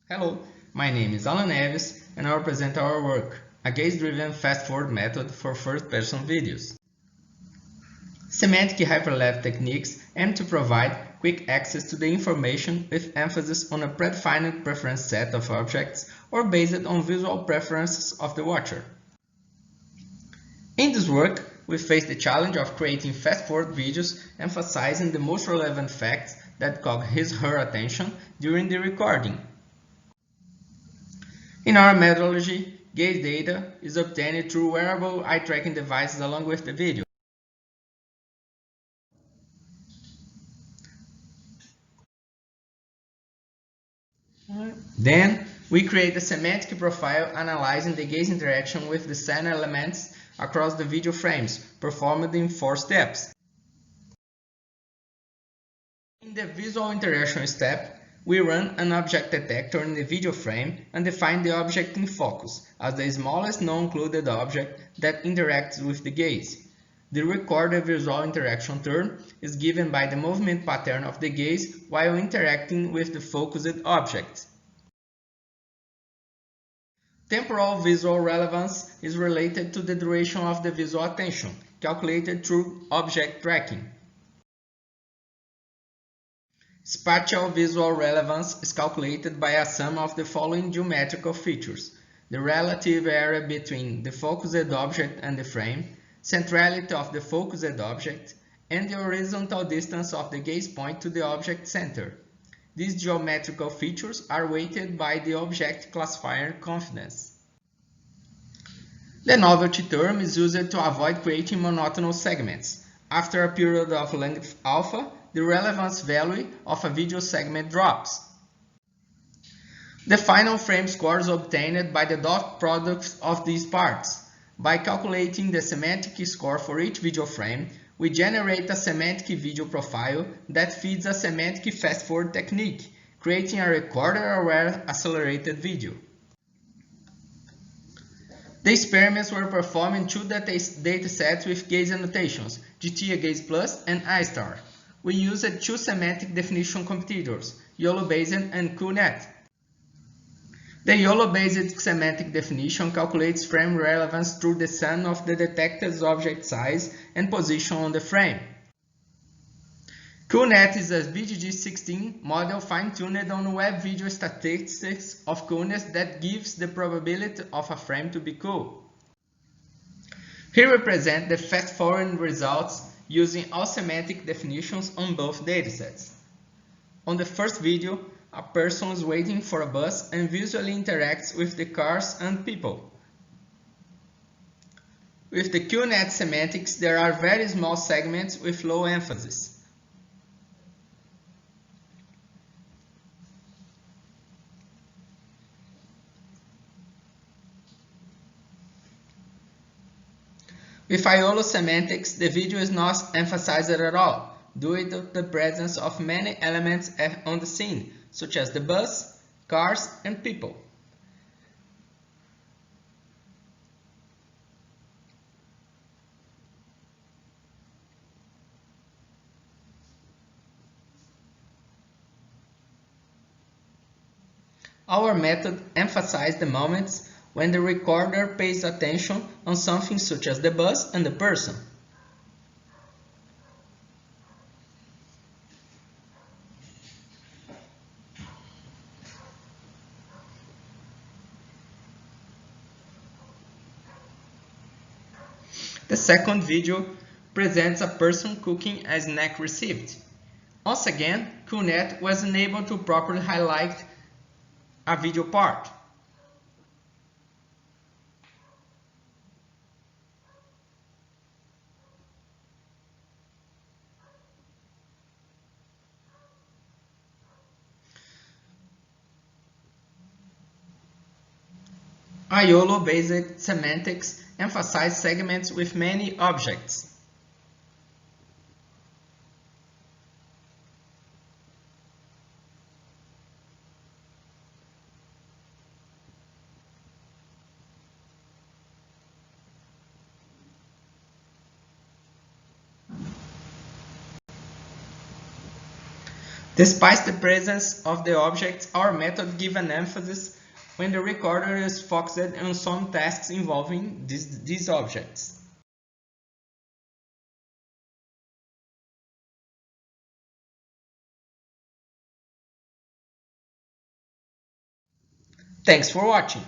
Hello, my name is Alan Neves and I'll present our work, a gaze-driven fast-forward method for first-person videos. Semantic hyperlapse techniques aim to provide quick access to the information with emphasis on a predefined preference set of objects or based on visual preferences of the watcher. In this work, we face the challenge of creating fast-forward videos emphasizing the most relevant facts that caught his/her attention during the recording. In our methodology, gaze data is obtained through wearable eye-tracking devices along with the video. Then, we create a semantic profile analyzing the gaze interaction with the scene elements across the video frames, performed in 4 steps. In the visual interaction step, we run an object detector in the video frame and define the object in focus as the smallest non-included object that interacts with the gaze. The recorded visual interaction term is given by the movement pattern of the gaze while interacting with the focused object. Temporal visual relevance is related to the duration of the visual attention, calculated through object tracking. Spatial visual relevance is calculated by a sum of the following geometrical features: the relative area between the focused object and the frame, centrality of the focused object, and the horizontal distance of the gaze point to the object center. These geometrical features are weighted by the object classifier confidence. The novelty term is used to avoid creating monotonous segments. After a period of length alpha, the relevance value of a video segment drops. The final frame score is obtained by the dot products of these parts. By calculating the semantic score for each video frame, we generate a semantic video profile that feeds a semantic fast-forward technique, creating a recorder-aware accelerated video. The experiments were performed in 2 datasets with gaze annotations, GT Gaze Plus and I*. We used 2 semantic definition competitors, YOLO-based and CoolNet. The YOLO-based semantic definition calculates frame relevance through the sum of the detected object size and position on the frame. CoolNet is a BGG16 model fine-tuned on web video statistics of coolness that gives the probability of a frame to be cool. Here we present the fast-forward results using all semantic definitions on both datasets. On the first video, a person is waiting for a bus and visually interacts with the cars and people. With the CoolNet semantics, there are very small segments with low emphasis. With YOLO semantics, the video is not emphasized at all, due to the presence of many elements on the scene, such as the bus, cars, and people. Our method emphasizes the moments when the recorder pays attention on something such as the bus and the person. The second video presents a person cooking a snack received. Once again, CoolNet was unable to properly highlight a video part. YOLO-based semantics emphasize segments with many objects. Despite the presence of the objects, our method gives an emphasis when the recorder is focused on some tasks involving these objects. Thanks for watching.